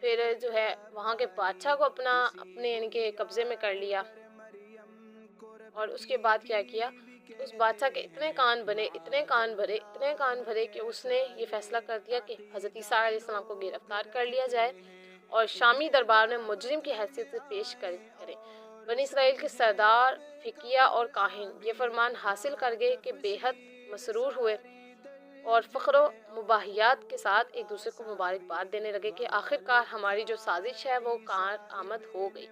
پھر جو ہے وہاں کے بادشاہ کو اپنے یعنی کہ قبضے میں کر لیا، اور اس کے بعد کیا کیا، اس بادشاہ کے اتنے کان بنے، اتنے کان بھرے، اتنے کان بھرے کہ اس نے یہ فیصلہ کر دیا کہ حضرت عیسیٰ علیہ السلام کو گرفتار کر لیا جائے اور شامی دربار میں مجرم کی حیثیت سے پیش کرے۔ بنی اسرائیل کے سردار، فقیہ اور کاہن یہ فرمان حاصل کر گئے کہ بے حد مسرور ہوئے اور فخر و مباحیات کے ساتھ ایک دوسرے کو مبارکباد دینے لگے کہ آخر کار ہماری جو سازش ہے وہ کارآمد ہو گئی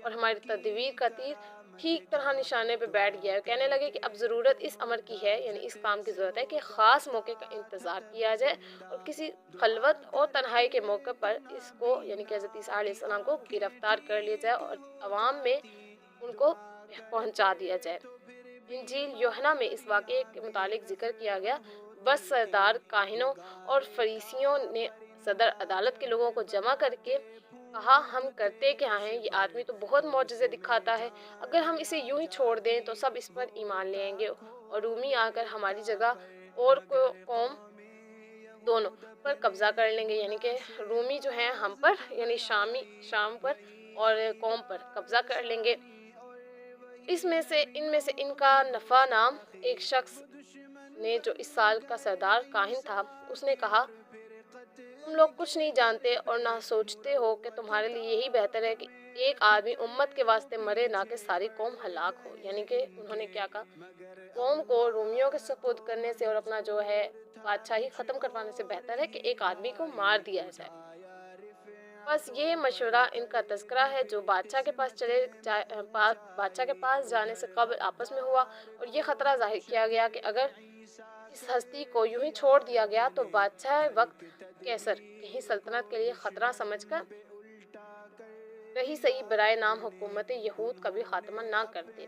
اور ہماری تدبیر کا تیر ٹھیک طرح نشانے پہ بیٹھ گیا ہے۔ کہنے لگے کہ اب ضرورت اس امر کی ہے، یعنی اس کام کی ضرورت ہے کہ خاص موقع کا انتظار کیا جائے اور کسی خلوت اور تنہائی کے موقع پر اس کو یعنی کہ حضرت عیسیٰ علیہ السلام کو گرفتار کر لیا جائے اور عوام میں ان کو پہنچا دیا جائے۔ انجیل یوحنا میں اس واقعے کے متعلق ذکر کیا گیا۔ بس سردار، کاہنوں اور فریسیوں نے صدر عدالت کے لوگوں کو جمع کر کے کہا، ہم کرتے کیا ہیں؟ یہ آدمی تو بہت معجزے دکھاتا ہے، اگر ہم اسے یوں ہی چھوڑ دیں تو سب اس پر ایمان لیں گے اور رومی آ کر ہماری جگہ اور قوم دونوں پر قبضہ کر لیں گے، یعنی کہ رومی جو ہیں ہم پر یعنی شام پر اور قوم پر قبضہ کر لیں گے۔ ان میں سے ان کا نفع نام ایک شخص نے جو اس سال کا سردار کاہن تھا، اس نے کہا، تم لوگ کچھ نہیں جانتے اور نہ سوچتے ہو کہ تمہارے لیے یہی بہتر ہے کہ ایک آدمی امت کے واسطے مرے نہ کہ ساری قوم ہلاک ہو۔ یعنی کہ انہوں نے کیا کہا، قوم کو رومیوں کے سپرد کرنے سے اور اپنا جو ہے بادشاہی ختم کروانے سے بہتر ہے کہ ایک آدمی کو مار دیا جائے۔ بس یہ مشورہ ان کا تذکرہ ہے جو بادشاہ کے پاس جانے سے قبل آپس میں ہوا، اور یہ خطرہ ظاہر کیا گیا کہ اگر اس ہستی کو یوں ہی چھوڑ دیا گیا تو بادشاہ وقت کیسر کہیں سلطنت کے لیے خطرہ سمجھ کر رہی صحیح برائے نام حکومت یہود کا بھی خاتمہ نہ کر دے،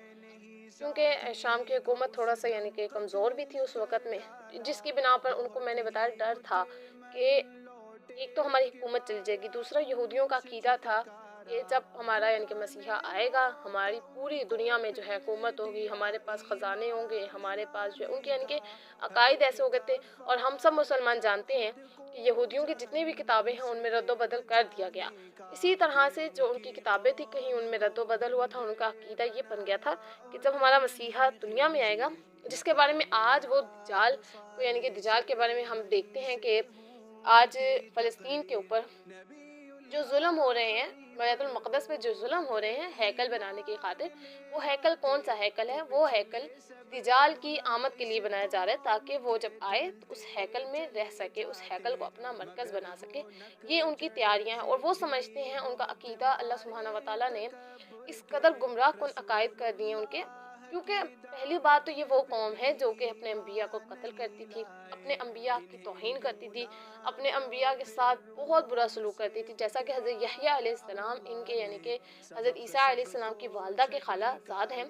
کیونکہ شام کی حکومت تھوڑا سا یعنی کہ کمزور بھی تھی اس وقت میں، جس کی بنا پر ان کو میں نے بتایا ڈر تھا کہ ایک تو ہماری حکومت چل جائے گی، دوسرا یہودیوں کا عقیدہ تھا کہ جب ہمارا یعنی کہ مسیحا آئے گا ہماری پوری دنیا میں جو ہے حکومت ہوگی، ہمارے پاس خزانے ہوں گے، ہمارے پاس جو ہے ان کے یعنی کہ عقائد ایسے ہو گئے تھے۔ اور ہم سب مسلمان جانتے ہیں کہ یہودیوں کی جتنی بھی کتابیں ہیں ان میں رد و بدل کر دیا گیا، اسی طرح سے جو ان کی کتابیں تھی کہیں ان میں رد و بدل ہوا تھا، ان کا عقیدہ یہ بن گیا تھا کہ جب ہمارا مسیحا دنیا میں آئے گا، جس کے بارے میں آج وہ دجال یعنی کہ دجال کے بارے میں ہم دیکھتے ہیں کہ آج فلسطین کے اوپر جو ظلم ہو رہے ہیں، بیت المقدس میں جو ظلم ہو رہے ہیں ہیکل بنانے کی خاطر، وہ ہیکل کون سا ہیکل ہے؟ وہ ہیکل دجال کی آمد کے لیے بنایا جا رہا ہے تاکہ وہ جب آئے تو اس ہیکل میں رہ سکے، اس ہیکل کو اپنا مرکز بنا سکے۔ یہ ان کی تیاریاں ہیں اور وہ سمجھتے ہیں، ان کا عقیدہ اللہ سبحانہ وتعالیٰ نے اس قدر گمراہ کن عقائد کر دیے ان کے، کیونکہ پہلی بات تو یہ وہ قوم ہے جو کہ اپنے انبیاء کو قتل کرتی تھی، اپنے انبیاء کی توہین کرتی تھی، اپنے انبیاء کے ساتھ بہت برا سلوک کرتی تھی، جیسا کہ حضرت یحییٰ علیہ السلام ان کے یعنی کہ حضرت عیسیٰ علیہ السلام کی والدہ کے خالہ زاد ہیں،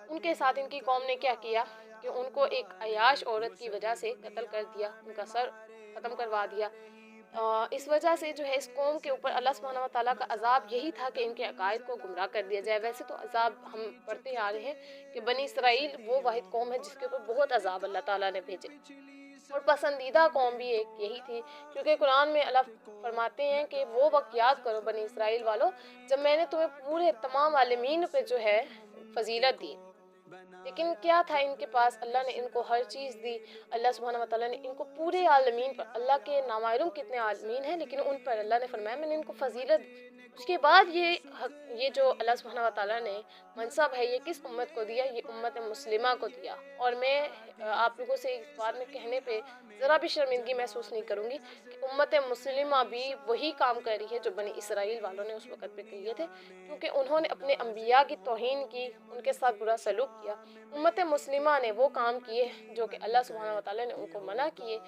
ان کے ساتھ ان کی قوم نے کیا کیا کہ ان کو ایک عیاش عورت کی وجہ سے قتل کر دیا، ان کا سر ختم کروا دیا۔ اس وجہ سے جو ہے اس قوم کے اوپر اللہ سبحانہ و تعالیٰ کا عذاب یہی تھا کہ ان کے عقائد کو گمراہ کر دیا جائے۔ ویسے تو عذاب ہم پڑھتے آ رہے ہیں کہ بنی اسرائیل وہ واحد قوم ہے جس کے اوپر بہت عذاب اللہ تعالیٰ نے بھیجے، اور پسندیدہ قوم بھی ایک یہی تھی، کیونکہ قرآن میں اللہ فرماتے ہیں کہ وہ وقت یاد کرو بنی اسرائیل والوں جب میں نے تمہیں پورے تمام عالمین پہ جو ہے فضیلت دی، لیکن کیا تھا ان کے پاس؟ اللہ نے ان کو ہر چیز دی، اللہ سبحانہ و تعالیٰ نے ان کو پورے عالمین پر، اللہ کے نامعلوم کتنے عالمین ہیں لیکن ان پر اللہ نے فرمایا میں نے ان کو فضیلت دی۔ اس کے بعد یہ جو اللہ سبحانہ و تعالیٰ نے منصب ہے یہ کس امت کو دیا؟ یہ امت مسلمہ کو دیا، اور میں آپ لوگوں سے اس بات میں کہنے پہ ذرا بھی شرمندگی محسوس نہیں کروں گی کہ امت مسلمہ بھی وہی کام کر رہی ہے جو بنی اسرائیل والوں نے اس وقت پہ کیے تھے، کیونکہ انہوں نے اپنے انبیاء کی توہین کی، ان کے ساتھ برا سلوک کیا۔ امت مسلمہ نے وہ کام کیے جو کہ اللہ سبحانہ و تعالیٰ نے ان کو منع کیے،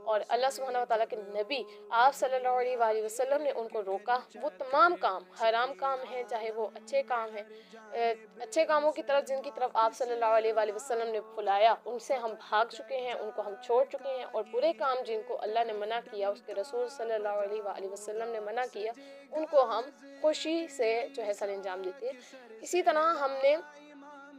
اور اللہ سبحانہ و تعالیٰ کے نبی آپ صلی اللہ علیہ وآلہ وسلم نے ان کو روکا۔ وہ تمام کام حرام کام ہیں چاہے وہ اچھے کام ہیں، اچھے کاموں کی طرف جن کی طرف آپ صلی اللہ علیہ وآلہ وسلم نے بلایا ان سے ہم بھاگ چکے ہیں، ان کو ہم چھوڑ چکے ہیں، اور برے کام جن کو اللہ نے منع کیا، اس کے رسول صلی اللہ علیہ وآلہ وسلم نے منع کیا، ان کو ہم خوشی سے جو ہے سر انجام دیتے ہیں۔ اسی طرح ہم نے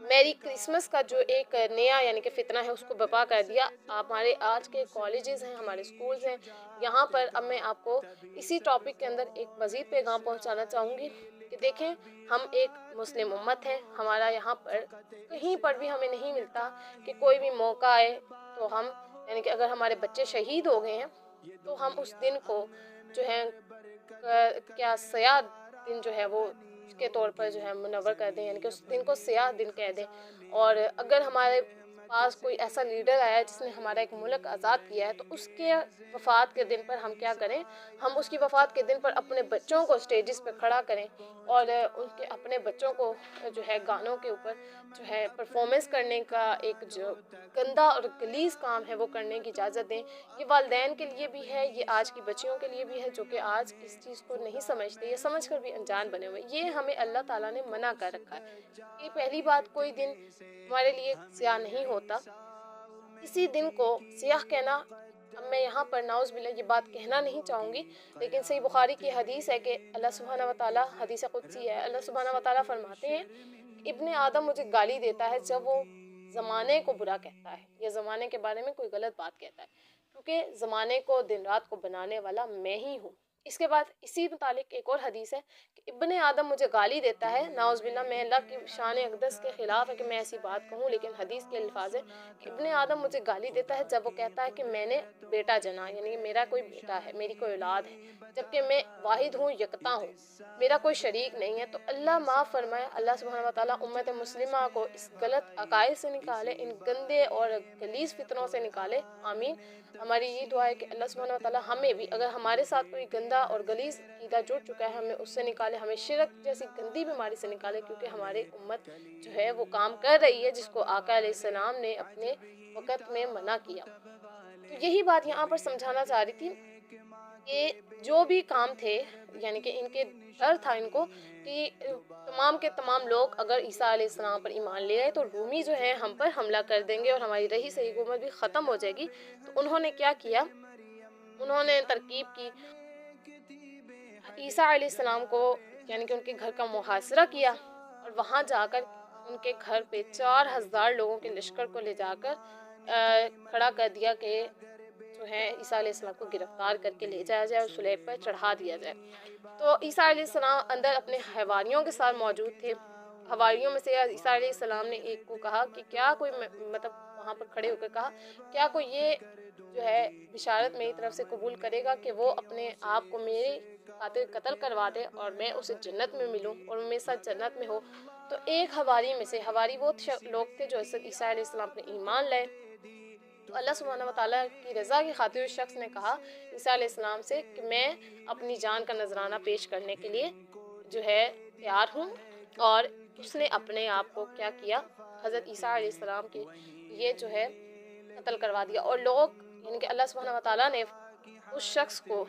میری کرسمس کا جو ایک نیا یعنی کہ فتنہ ہے اس کو برپا کر دیا۔ ہمارے آج کے کالجز ہیں، ہمارے سکولز ہیں، یہاں پر اب میں آپ کو اسی ٹاپک کے اندر ایک مزید پیغام پہنچانا چاہوں گی کہ دیکھیں، ہم ایک مسلم امت ہیں، ہمارا یہاں پر کہیں پر بھی ہمیں نہیں ملتا کہ کوئی بھی موقع آئے تو ہم یعنی کہ اگر ہمارے بچے شہید ہو گئے ہیں تو ہم اس دن کو جو ہے کیا سیاہ دن جو ہے وہ اس کے طور پر جو ہے منور کر دیں، یعنی کہ اس دن کو سیاہ دن کہہ دیں۔ اور اگر ہمارے پاس کوئی ایسا لیڈر آیا ہے جس نے ہمارا ایک ملک آزاد کیا ہے تو اس کے وفات کے دن پر ہم کیا کریں، ہم اس کی وفات کے دن پر اپنے بچوں کو سٹیجز پہ کھڑا کریں اور ان کے اپنے بچوں کو جو ہے گانوں کے اوپر جو ہے پرفارمنس کرنے کا ایک جو گندا اور غلیظ کام ہے وہ کرنے کی اجازت دیں۔ یہ والدین کے لیے بھی ہے، یہ آج کی بچیوں کے لیے بھی ہے جو کہ آج اس چیز کو نہیں سمجھتے، یہ سمجھ کر بھی انجان بنے ہوئے۔ یہ ہمیں اللہ تعالیٰ نے منع کر رکھا ہے کہ پہلی بات، کوئی دن ہمارے لیے سیاہ نہیں ہوتا۔ کسی دن کو سیاہ کہنا، اب میں یہاں پر نعوذ باللہ یہ بات کہنا نہیں چاہوں گی، لیکن صحیح بخاری کی حدیث ہے کہ اللہ سبحانہ وتعالیٰ، حدیث قدسی ہے، اللہ سبحانہ وتعالیٰ فرماتے ہیں کہ ابن آدم مجھے گالی دیتا ہے جب وہ زمانے کو برا کہتا ہے یا زمانے کے بارے میں کوئی غلط بات کہتا ہے، کیونکہ زمانے کو دن رات کو بنانے والا میں ہی ہوں۔ اس کے بعد اسی متعلق ایک اور حدیث ہے کہ ابن آدم مجھے گالی دیتا ہے، نعوذ باللہ، میں اللہ کی شان اقدس کے خلاف ہے کہ میں ایسی بات کہوں، لیکن حدیث کے الفاظ ہے کہ ابن آدم مجھے گالی دیتا ہے جب وہ کہتا ہے کہ میں نے بیٹا جنا، یعنی کہ میرا کوئی بیٹا ہے، میری کوئی اولاد ہے، جبکہ میں واحد ہوں، یکتا ہوں، میرا کوئی شریک نہیں ہے۔ تو اللہ معاف فرمائے، اللہ سبحانہ وتعالیٰ امت مسلمہ کو اس غلط عقائد سے نکالے، ان گندے اور غلیظ فتنوں سے نکالے، آمین۔ ہماری یہ دعا ہے کہ اللہ سبحانہ وتعالیٰ ہمیں بھی، اگر ہمارے ساتھ کوئی گندا اور غلیظ عقیدہ جڑ چکا ہے، ہمیں اس سے نکالے، ہمیں شرک جیسی گندی بیماری سے نکالے، کیونکہ ہماری امت جو ہے وہ کام کر رہی ہے جس کو آقا علیہ السلام نے اپنے وقت میں منع کیا۔ تو یہی بات یہاں پر سمجھانا چاہ رہی تھی کہ جو بھی کام تھے، یعنی کہ ان کے ڈر تھا ان کو کہ تمام کے تمام لوگ اگر عیسیٰ علیہ السلام پر ایمان لے آئے تو رومی جو ہے ہم پر حملہ کر دیں گے اور ہماری رہی صحیح حکومت بھی ختم ہو جائے گی۔ تو انہوں نے کیا کیا، انہوں نے ترکیب کی، عیسیٰ علیہ السلام کو یعنی کہ ان کے گھر کا محاصرہ کیا اور وہاں جا کر ان کے گھر پہ 4000 لوگوں کے لشکر کو لے جا کر کھڑا کر دیا کہ جو ہے عیسیٰ علیہ السلام کو گرفتار کر کے لے جایا جائے اور صلیب پر چڑھا دیا جائے۔ تو عیسیٰ علیہ السلام اندر اپنے حواریوں کے ساتھ موجود تھے۔ حواریوں میں سے عیسیٰ علیہ السلام نے ایک کو کہا کہ کیا کوئی مطلب وہاں پر کھڑے ہو کر کہا کیا کوئی یہ جو ہے بشارت میری طرف سے قبول کرے گا کہ وہ اپنے آپ کو میرے خاطر قتل کروا دے اور میں اسے جنت میں ملوں اور میرے ساتھ جنت میں ہو۔ تو ایک حواری میں سے، حواری وہ لوگ تھے جو عیسیٰ علیہ السلام پر ایمان لائے، تو اللہ سبحانہ وتعالیٰ کی رضا کی خاطر اس شخص نے کہا عیسیٰ علیہ السلام سے کہ میں اپنی جان کا نذرانہ پیش کرنے کے لیے جو ہے تیار ہوں، اور اس نے اپنے آپ کو کیا کیا، حضرت عیسیٰ علیہ السلام کے یہ جو ہے قتل کروا دیا۔ اور لوگ یعنی کہ اللہ سبحانہ وتعالیٰ نے اس شخص کو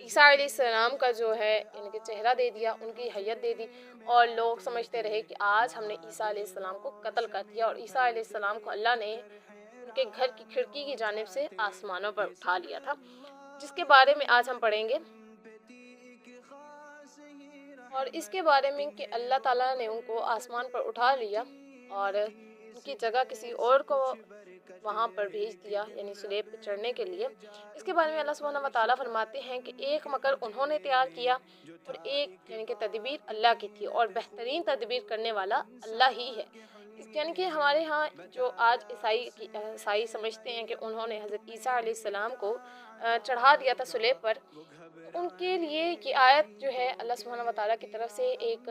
عیسیٰ علیہ السلام کا جو ہے یعنی کہ چہرہ دے دیا، ان کی حیت دے دی، اور لوگ سمجھتے رہے کہ آج ہم نے عیسیٰ علیہ السلام کو قتل کر دیا، اور عیسیٰ علیہ السلام کو اللہ نے ان کے گھر کی کھڑکی کی جانب سے آسمانوں پر اٹھا لیا تھا، جس کے بارے میں آج ہم پڑھیں گے۔ اور اس کے بارے میں کہ اللہ تعالیٰ نے ان کو آسمان پر اٹھا لیا اور ان کی جگہ کسی اور کو وہاں پر بھیج دیا، یعنی صلیب پہ چڑھنے کے لیے۔ اس کے بارے میں اللہ سبحانہ وتعالیٰ فرماتے ہیں کہ ایک مکر انہوں نے تیار کیا اور ایک یعنی کہ تدبیر اللہ کی تھی، اور بہترین تدبیر کرنے والا اللہ ہی ہے۔ یعنی کہ ہمارے ہاں جو آج عیسائی سمجھتے ہیں کہ انہوں نے حضرت عیسیٰ علیہ السلام کو چڑھا دیا تھا صلیب پر، ان کے لیے یہ آیت جو ہے اللہ سبحانہ وتعالیٰ کی طرف سے ایک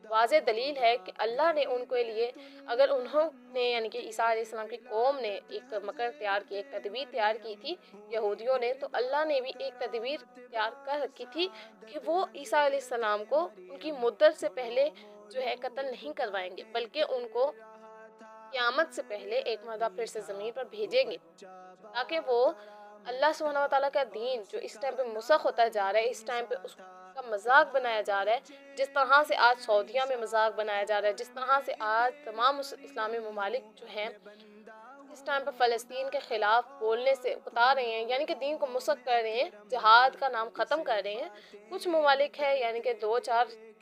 واضح دلیل ہے کہ اللہ نے ان کے لیے، اگر انہوں نے یعنی کہ عیسیٰ علیہ السلام کی قوم نے ایک مکر تیار کی، ایک تدبیر تیار کی تھی یہودیوں نے، تو اللہ نے بھی ایک تدبیر تیار کر رکھی تھی کہ وہ عیسیٰ علیہ السلام کو ان کی مدت سے پہلے جو ہے قتل نہیں کروائیں گے، بلکہ ان کو قیامت سے پہلے ایک مرتبہ پھر سے زمین پر بھیجیں گے، تاکہ وہ اللہ سبحانہ وتعالیٰ کا دین جو اس ٹائم پہ مسخ ہوتا جا رہا ہے، اس ٹائم پہ اس کا مذاق بنایا جا رہا ہے، جس طرح سے آج سعودیہ میں مذاق بنایا جا رہا ہے، جس طرح سے آج تمام اسلامی ممالک جو ہیں اس ٹائم پہ فلسطین کے خلاف بولنے سے اتار رہے ہیں، یعنی کہ دین کو مسخ کر رہے ہیں، جہاد کا نام ختم کر رہے ہیں۔ کچھ ممالک ہے یعنی کہ 2-4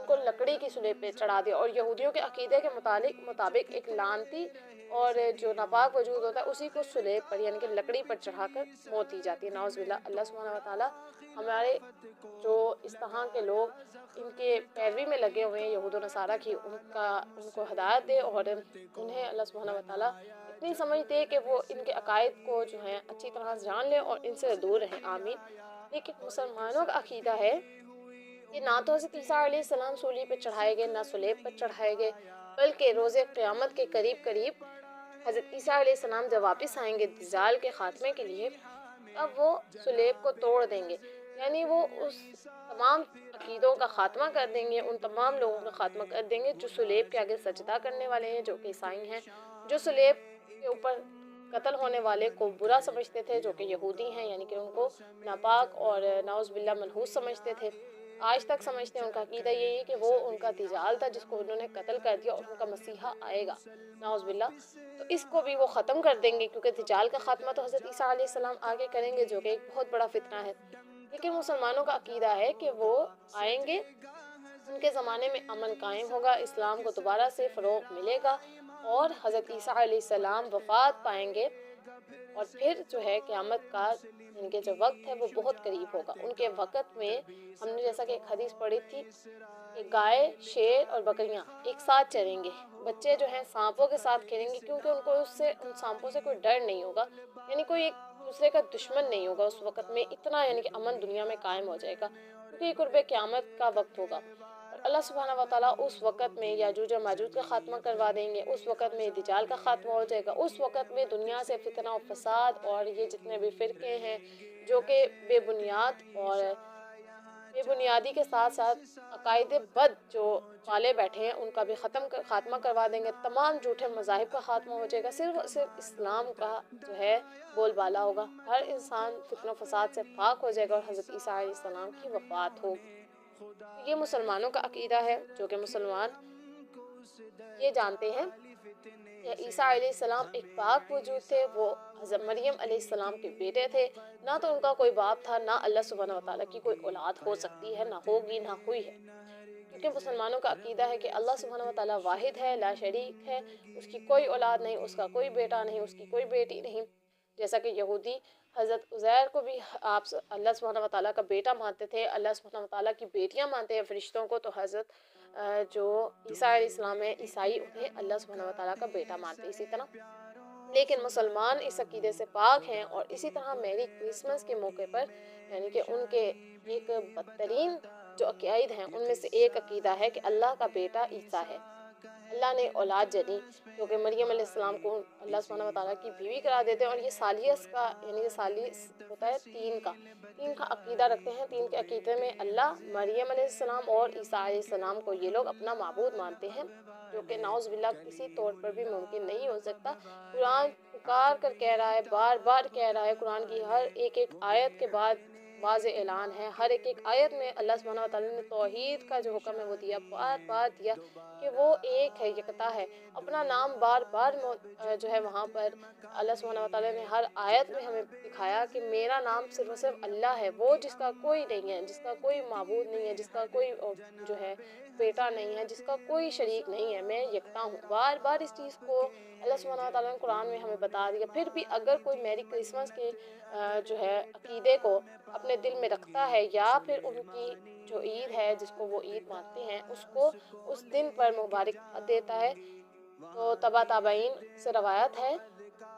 ان کو لکڑی کی صلیب پہ چڑھا دیا، اور یہودیوں کے عقیدے کے مطابق ایک لعنتی اور جو ناپاک وجود ہوتا ہے اسی کو صلیب پر یعنی کہ لکڑی پر چڑھا کر موت دی جاتی ہے، نعوذ باللہ۔ اللہ سبحانہ وتعالیٰ ہمارے جو اس طرح کے لوگ ان کے پیروی میں لگے ہوئے ہیں یہود و نصارہ کی، ان کو ہدایت دے، اور انہیں اللہ سبحانہ وتعالیٰ اتنی سمجھ دے کہ وہ ان کے عقائد کو جو ہے اچھی طرح جان لیں اور ان سے دور رہیں، آمین۔ لیکن مسلمانوں کا عقیدہ ہے کہ نہ تو حضرت عیسیٰ علیہ السلام سولی پہ چڑھائے گئے، نہ صلیب پر چڑھائے گئے، بلکہ روز قیامت کے قریب حضرت عیسیٰ علیہ السلام جب واپس آئیں گے دجال کے خاتمے کے لیے، اب وہ صلیب کو توڑ دیں گے، یعنی وہ اس تمام عقیدوں کا خاتمہ کر دیں گے، ان تمام لوگوں کا خاتمہ کر دیں گے جو صلیب کے آگے سجدہ کرنے والے ہیں، جو کہ عیسائی ہیں، جو صلیب کے اوپر قتل ہونے والے کو برا سمجھتے تھے، جو کہ یہودی ہیں، یعنی کہ ان کو ناپاک اور نعوذ باللہ منحوس سمجھتے تھے، آج تک سمجھتے ہیں۔ ان کا عقیدہ یہی ہے کہ وہ ان کا دجال تھا جس کو انہوں نے قتل کر دیا، اور ان کا مسیحا آئے گا، نعوذ باللہ، تو اس کو بھی وہ ختم کر دیں گے، کیونکہ دجال کا خاتمہ تو حضرت عیسیٰ علیہ السلام آگے کریں گے، جو کہ ایک بہت بڑا فتنہ ہے۔ لیکن مسلمانوں کا عقیدہ ہے کہ وہ آئیں گے، ان کے زمانے میں امن قائم ہوگا، اسلام کو دوبارہ سے فروغ ملے گا، اور حضرت عیسیٰ علیہ السلام وفات پائیں گے، اور پھر جو ہے قیامت کا ان کے جو وقت ہے وہ بہت قریب ہوگا۔ ان کے وقت میں ہم نے جیسا کہ ایک حدیث پڑھی تھی کہ گائے، شیر اور بکریاں ایک ساتھ چریں گے، بچے جو ہیں سانپوں کے ساتھ کھیلیں گے، کیونکہ ان کو ان سانپوں سے کوئی ڈر نہیں ہوگا، یعنی کوئی ایک دوسرے کا دشمن نہیں ہوگا اس وقت میں، اتنا یعنی کہ امن دنیا میں قائم ہو جائے گا، کیونکہ یہ قرب قیامت کا وقت ہوگا۔ اور اللہ سبحانہ وتعالیٰ اس وقت میں یاجوج و ماجوج کا خاتمہ کروا دیں گے، اس وقت میں دجال کا خاتمہ ہو جائے گا، اس وقت میں دنیا سے فتنہ و فساد اور یہ جتنے بھی فرقے ہیں جو کہ بے بنیادی کے ساتھ ساتھ عقائد بد جو پالے بیٹھے ہیں ان کا بھی خاتمہ کروا دیں گے، تمام جھوٹے مذاہب کا خاتمہ ہو جائے گا، صرف اسلام کا جو ہے بول بالا ہوگا، ہر انسان فتنہ و فساد سے پاک ہو جائے گا، اور حضرت عیسیٰ علیہ السلام کی وفات ہوگی۔ یہ مسلمانوں کا عقیدہ ہے، جو کہ مسلمان یہ جانتے ہیں کہ عیسیٰ علیہ السلام ایک پاک وجود تھے، وہ حضرت مریم علیہ السلام کے بیٹے تھے، نہ تو ان کا کوئی باپ تھا، نہ اللہ سبحانہ وتعالیٰ کی کوئی اولاد ہو سکتی ہے، نہ ہوگی، نہ ہوئی ہے، کیونکہ مسلمانوں کا عقیدہ ہے کہ اللہ سبحانہ وتعالیٰ واحد ہے، لا شریک ہے، اس کی کوئی اولاد نہیں، اس کا کوئی بیٹا نہیں، اس کی کوئی بیٹی نہیں، جیسا کہ یہودی حضرت عزیر کو بھی آپ اللہ سبحانہ وتعالیٰ کا بیٹا مانتے تھے، اللہ سبحانہ وتعالیٰ کی بیٹیاں مانتے ہیں فرشتوں کو، تو حضرت جو عیسیٰ علیہ السلام ہے عیسائی، انہیں اللہ سبحانہ وتعالیٰ کا بیٹا مانتے ہیں اسی طرح۔ لیکن مسلمان اس عقیدے سے پاک ہیں، اور اسی طرح میری کرسمس کے موقع پر یعنی کہ ان کے ایک بدترین جو عقائد ہیں ان میں سے ایک عقیدہ ہے کہ اللہ کا بیٹا عیسیٰ ہے، اللہ نے اولاد جنی، کیونکہ مریم علیہ السلام کو اللہ سبحانہ وتعالیٰ کی بیوی قرار دیتے ہیں، اور یہ ثالیث کا یعنی کہ ثالث ہوتا ہے تین کا عقیدہ رکھتے ہیں، تین کے عقیدے میں اللہ، مریم علیہ السلام اور عیسیٰ علیہ السلام کو یہ لوگ اپنا معبود مانتے ہیں، جو کہ نعوذ باللہ کسی طور پر بھی ممکن نہیں ہو سکتا۔ قرآن پکار کر کہہ رہا ہے، بار بار کہہ رہا ہے، قرآن کی ہر ایک آیت کے بعد واضح اعلان ہے، ہر ایک آیت میں اللہ سبحانہ وتعالیٰ نے توحید کا جو حکم ہے وہ دیا، بار بار دیا کہ وہ ایک ہے، یکتا ہے، اپنا نام بار بار جو ہے وہاں پر اللہ سبحانہ وتعالیٰ نے ہر آیت میں ہمیں دکھایا کہ میرا نام صرف اور صرف اللہ ہے، وہ جس کا کوئی نہیں ہے، جس کا کوئی معبود نہیں ہے، جس کا کوئی جو ہے بیٹا نہیں ہے، جس کا کوئی شریک نہیں ہے، میں یکتا ہوں، بار بار اس چیز کو اللہ سبحانہ وتعالیٰ نے قرآن میں ہمیں بتا دیا۔ پھر بھی اگر کوئی میری کرسمس کے جو ہے عقیدے کو اپنے دل میں رکھتا ہے، یا پھر ان کی جو عید ہے جس کو وہ عید مانتے ہیں اس کو اس دن پر مبارکباد دیتا ہے، تو تبا تابعین سے روایت ہے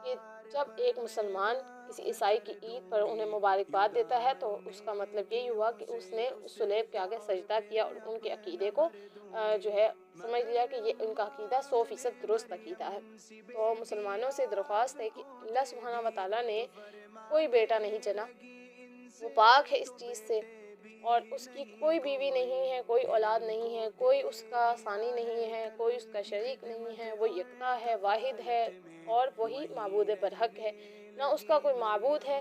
کہ جب ایک مسلمان کسی عیسائی کی عید پر انہیں مبارکباد دیتا ہے تو اس کا مطلب یہی ہوا کہ اس نے صلیب کے آگے سجدہ کیا، اور ان کے عقیدے کو جو ہے سمجھ لیا کہ یہ ان کا عقیدہ 100% درست عقیدہ ہے۔ تو مسلمانوں سے درخواست ہے کہ اللہ سبحانہ وتعالیٰ نے کوئی بیٹا نہیں جنا، وہ پاک ہے اس چیز سے، اور اس کی کوئی بیوی نہیں ہے، کوئی اولاد نہیں ہے، کوئی اس کا ثانی نہیں ہے، کوئی اس کا شریک نہیں ہے، وہ یکتا ہے، واحد ہے، اور وہی معبود برحق ہے، نہ اس کا کوئی معبود ہے،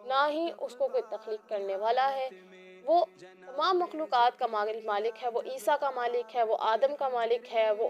نہ ہی اس کو کوئی تخلیق کرنے والا ہے، وہ تمام مخلوقات کا مالک ہے، وہ عیسیٰ کا مالک ہے، وہ آدم کا مالک ہے، وہ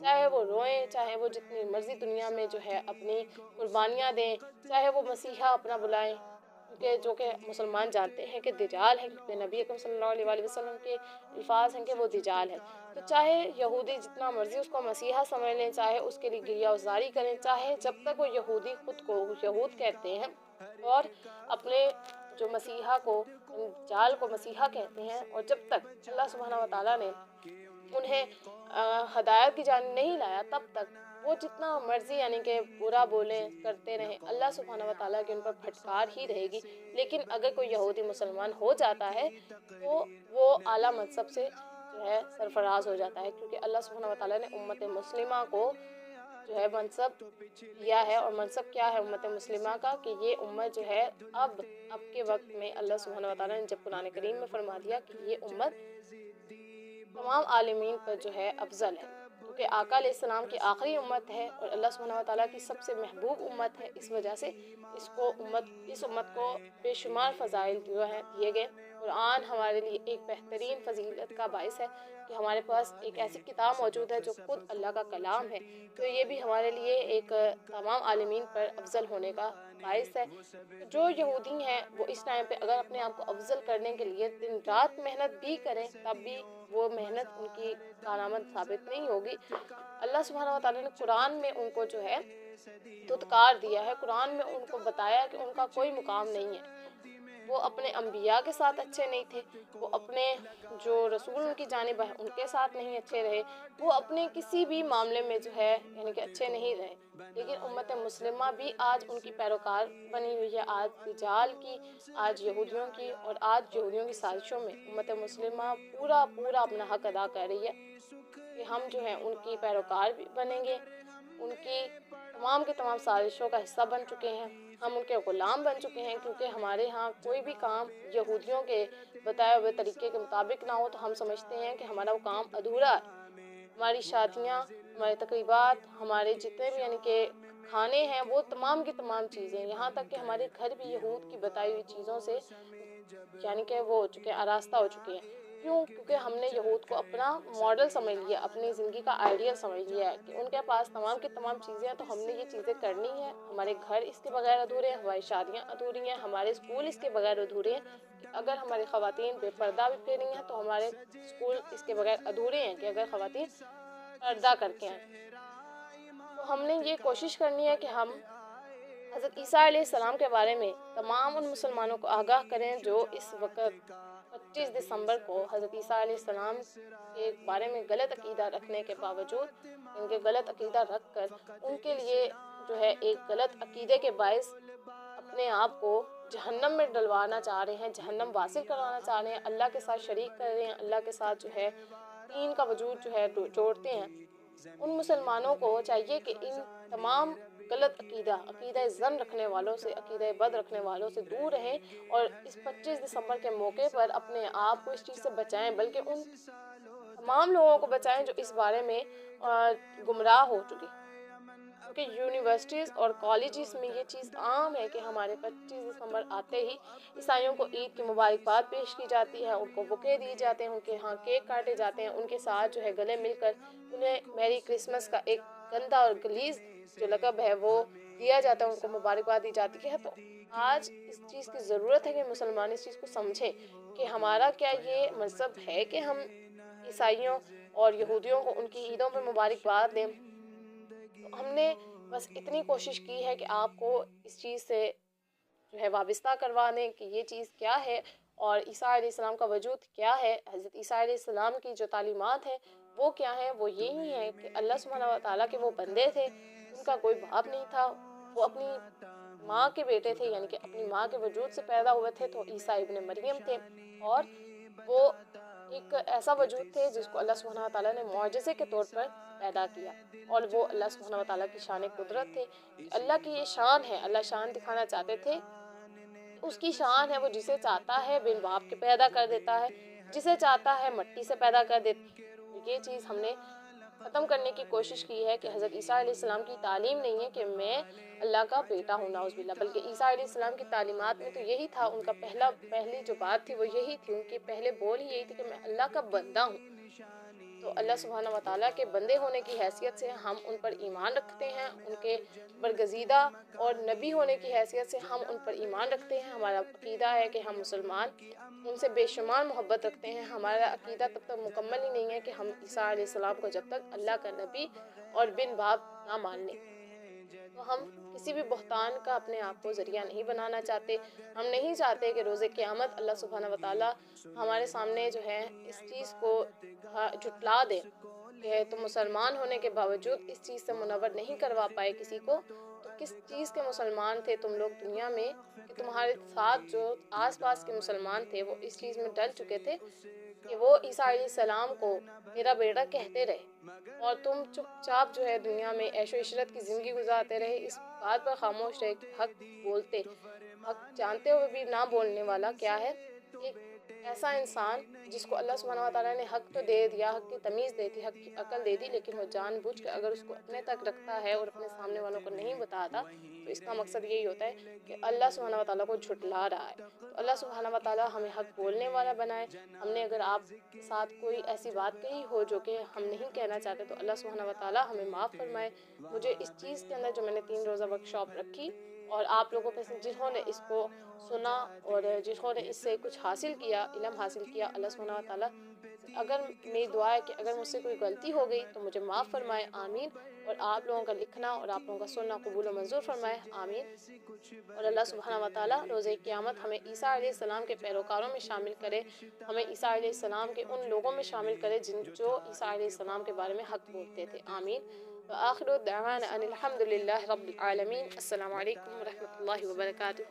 چاہے وہ روئیں، چاہے وہ جتنی مرضی دنیا میں جو ہے اپنی قربانیاں دیں، چاہے وہ مسیحا اپنا بلائیں، کیونکہ جو کہ مسلمان جانتے ہیں کہ دجال ہے، کیونکہ نبی اکرم صلی اللہ علیہ وآلہ وسلم کے الفاظ ہیں کہ وہ دجال ہے۔ تو چاہے یہودی جتنا مرضی اس کو مسیحا سمجھ لیں، چاہے اس کے لیے گریہ وزاری کریں، چاہے جب تک وہ یہودی خود کو یہود کہتے ہیں اور اپنے جو مسیحا کو، دجال کو مسیحا کہتے ہیں، اور جب تک اللہ سبحانہ و تعالیٰ نے انہیں ہدایت کی جانب نہیں لایا، تب تک وہ جتنا مرضی یعنی کہ برا بولیں کرتے رہیں، اللہ سبحانہ و تعالیٰ کی ان پر پھٹکار ہی رہے گی۔ لیکن اگر کوئی یہودی مسلمان ہو جاتا ہے تو وہ اعلیٰ منصب سے جو ہے سرفراز ہو جاتا ہے، کیونکہ اللہ سبحانہ و تعالیٰ نے امت مسلمہ کو جو ہے منصب دیا ہے، اور منصب کیا ہے امت مسلمہ کا، کہ یہ امت جو ہے اب کے وقت میں اللہ سبحانہ و تعالیٰ نے جب قرآن کریم میں فرما دیا کہ یہ امت تمام عالمین پر جو ہے افضل ہے، کیونکہ آقا علیہ السلام کی آخری امت ہے اور اللہ سبحانہ و تعالیٰ کی سب سے محبوب امت ہے، اس وجہ سے اس امت کو بے شمار فضائل جو ہیں دیے گئے۔ قرآن ہمارے لیے ایک بہترین فضیلت کا باعث ہے کہ ہمارے پاس ایک ایسی کتاب موجود ہے جو خود اللہ کا کلام ہے، تو یہ بھی ہمارے لیے ایک تمام عالمین پر افضل ہونے کا باعث ہے۔ جو یہودی ہیں وہ اس ٹائم پہ اگر اپنے آپ کو افضل کرنے کے لیے دن رات محنت بھی کریں، تب بھی وہ محنت ان کی کارآمد ثابت نہیں ہوگی۔ اللہ سبحانہ و تعالیٰ نے قرآن میں ان کو جو ہے دھتکار دیا ہے، قرآن میں ان کو بتایا کہ ان کا کوئی مقام نہیں ہے، وہ اپنے انبیاء کے ساتھ اچھے نہیں تھے، وہ اپنے جو رسول ان کی جانب ہے ان کے ساتھ نہیں اچھے رہے، وہ اپنے کسی بھی معاملے میں جو ہے یعنی کہ اچھے نہیں رہے۔ لیکن امت مسلمہ بھی آج ان کی پیروکار بنی ہوئی ہے، آج دجال کی، آج یہودیوں کی، اور آج یہودیوں کی سازشوں میں امت مسلمہ پورا اپنا حق ادا کر رہی ہے کہ ہم جو ہیں ان کی پیروکار بھی بنیں گے، ان کی تمام سازشوں کا حصہ بن چکے ہیں، ہم ان کے غلام بن چکے ہیں، کیونکہ ہمارے ہاں کوئی بھی کام یہودیوں کے بتائے ہوئے طریقے کے مطابق نہ ہو تو ہم سمجھتے ہیں کہ ہمارا وہ کام ادھورا ہے۔ ہماری شادیاں، ہمارے تقریبات، ہمارے جتنے بھی یعنی کہ کھانے ہیں، وہ تمام کی تمام چیزیں، یہاں تک کہ ہمارے گھر بھی یہود کی بتائی ہوئی چیزوں سے یعنی کہ وہ ہو چکے ہیں، آراستہ ہو چکے ہیں۔ کیوں؟ کیونکہ ہم نے یہود کو اپنا ماڈل سمجھ لیا، اپنی زندگی کا آئیڈیل سمجھ لیا ہے کہ ان کے پاس تمام کی تمام چیزیں ہیں تو ہم نے یہ چیزیں کرنی ہیں، ہمارے گھر اس کے بغیر ادھورے ہیں، ہماری شادیاں ادھوری ہیں، ہمارے اسکول اس کے بغیر ادھورے ہیں، کہ اگر ہماری خواتین بے پردہ بھی پھر رہی ہیں تو ہمارے اسکول اس کے بغیر ادھورے ہیں کہ اگر خواتین پردہ کر کے ہیں۔ تو ہم نے یہ کوشش کرنی ہے کہ ہم حضرت عیسیٰ علیہ السلام کے بارے میں تمام ان مسلمانوں کو آگاہ کریں جو اس وقت 25 دسمبر کو حضرت عیسیٰ علیہ السلام کے بارے میں غلط عقیدہ رکھنے کے باوجود ان کے غلط عقیدہ رکھ کر ان کے لیے جو ہے ایک غلط عقیدے کے باعث اپنے آپ کو جہنم میں ڈلوانا چاہ رہے ہیں، جہنم واصل کروانا چاہ رہے ہیں، اللہ کے ساتھ شریک کر رہے ہیں، اللہ کے ساتھ جو ہے تین کا وجود جو ہے جوڑتے ہیں۔ ان مسلمانوں کو چاہیے کہ ان تمام غلط عقیدہ زن رکھنے والوں سے، عقیدہ بد رکھنے والوں سے دور رہیں، اور اس 25 دسمبر کے موقع پر اپنے آپ کو اس چیز سے بچائیں، بلکہ ان تمام لوگوں کو بچائیں جو اس بارے میں گمراہ ہو چکے، کیونکہ یونیورسٹیز اور کالجز میں یہ چیز عام ہے کہ ہمارے 25 دسمبر آتے ہی عیسائیوں کو عید کی مبارکباد پیش کی جاتی ہے، ان کو بکے دیے جاتے ہیں، ان کے ہاں کیک کاٹے جاتے ہیں، ان کے ساتھ جو ہے گلے مل کر انہیں میری کرسمس کا ایک گندا اور گلیز جو لقب ہے وہ دیا جاتا ہے، ان کو مبارکباد دی جاتی ہے۔ تو آج اس چیز کی ضرورت ہے کہ مسلمان اس چیز کو سمجھیں کہ ہمارا کیا یہ مذہب ہے کہ ہم عیسائیوں اور یہودیوں کو ان کی عیدوں پہ مبارکباد دیں۔ تو ہم نے بس اتنی کوشش کی ہے کہ آپ کو اس چیز سے جو ہے وابستہ کروا دیں کہ یہ چیز کیا ہے اور عیسیٰ علیہ السلام کا وجود کیا ہے، حضرت عیسیٰ علیہ السلام کی جو تعلیمات ہیں وہ کیا ہیں۔ وہ یہی ہیں کہ اللہ سبحانہ و تعالیٰ کے وہ بندے تھے، ان کا کوئی باپ نہیں تھا، وہ اپنی ماں کے بیٹے تھے، یعنی کہ اپنی ماں کے وجود سے پیدا ہوئے تھے، تو عیسیٰ ابن مریم تھے، اور وہ ایک ایسا وجود تھے جس کو اللہ سبحانہ و تعالیٰ نے معجزے کے طور پر پیدا کیا، اور وہ اللہ سبحانہ و تعالیٰ کی شان قدرت تھے۔ اللہ کی یہ شان ہے، اللہ شان دکھانا چاہتے تھے، اس کی شان ہے، وہ جسے چاہتا ہے بن باپ کے پیدا کر دیتا ہے، جسے چاہتا ہے مٹی سے پیدا کر دیتا ہے۔ یہ چیز ہم نے ختم کرنے کی کوشش کی ہے کہ حضرت عیسیٰ علیہ السلام کی تعلیم نہیں ہے کہ میں اللہ کا بیٹا ہوں، نعوذ باللہ، بلکہ عیسیٰ علیہ السلام کی تعلیمات میں تو یہی تھا، ان کا پہلی جو بات تھی وہ یہی تھی، ان کے پہلے بول ہی یہی تھی کہ میں اللہ کا بندہ ہوں۔ تو اللہ سبحانہ و تعالیٰ کے بندے ہونے کی حیثیت سے ہم ان پر ایمان رکھتے ہیں، ان کے برگزیدہ اور نبی ہونے کی حیثیت سے ہم ان پر ایمان رکھتے ہیں۔ ہمارا عقیدہ ہے کہ ہم مسلمان ان سے بے شمار محبت رکھتے ہیں۔ ہمارا عقیدہ تب تک مکمل ہی نہیں ہے کہ ہم عیسیٰ علیہ السلام کو جب تک اللہ کا نبی اور بن باپ نہ مان لیں۔ تو ہم کسی بھی بہتان کا اپنے آپ کو ذریعہ نہیں بنانا چاہتے۔ ہم نہیں چاہتے کہ روز قیامت اللہ سبحانہ و تعالیٰ ہمارے سامنے جو ہے اس چیز کو جھٹلا دے کہ تم مسلمان ہونے کے باوجود اس چیز سے منور نہیں کروا پائے کسی کو، تو کس چیز کے مسلمان تھے تم لوگ دنیا میں کہ تمہارے ساتھ جو آس پاس کے مسلمان تھے وہ اس چیز میں ڈل چکے تھے کہ وہ عیسیٰ علیہ السلام کو میرا بیٹا کہتے رہے، اور تم چپ چاپ جو ہے دنیا میں عیش و عشرت کی زندگی گزارتے رہے، اس بات پر خاموش رہے کہ حق بولتے، حق جانتے ہوئے بھی نہ بولنے والا کیا ہے؟ ایک ایسا انسان جس کو اللہ سبحانہ و تعالیٰ نے حق تو دے دیا، حق کی تمیز دے دی، حق کی عقل دے دی، لیکن وہ جان بوجھ کر اگر اس کو اپنے تک رکھتا ہے اور اپنے سامنے والوں کو نہیں بتاتا، تو اس کا مقصد یہی ہوتا ہے کہ اللہ سبحانہ و تعالیٰ کو جھٹلا رہا ہے۔ تو اللہ سبحانہ و تعالیٰ ہمیں حق بولنے والا بنائے۔ ہم نے اگر آپ کے ساتھ کوئی ایسی بات کہی ہو جو کہ ہم نہیں کہنا چاہتے، تو اللہ سبحانہ و تعالیٰ ہمیں معاف فرمائے۔ مجھے اس چیز کے اندر جو میں نے 3 روزہ ورکشاپ رکھی اور آپ لوگوں میں سے جنہوں نے اس کو سنا اور جنہوں نے اس سے کچھ حاصل کیا، علم حاصل کیا، اللہ سبحانہ و تعالیٰ اگر میری دعا ہے کہ اگر مجھ سے کوئی غلطی ہو گئی تو مجھے معاف فرمائے، آمین۔ اور آپ لوگوں کا لکھنا اور آپ لوگوں کا سننا قبول و منظور فرمائے، آمین۔ اور اللہ سبحانہ و تعالیٰ روز قیامت ہمیں عیسیٰ علیہ السلام کے پیروکاروں میں شامل کرے، ہمیں عیسیٰ علیہ السلام کے ان لوگوں میں شامل کرے جو عیسیٰ علیہ السلام کے بارے میں حق بولتے تھے، آمین۔ وآخر دعوانا ان الحمد للہ رب العالمین۔ السلام علیکم ورحمۃ اللہ وبرکاتہ۔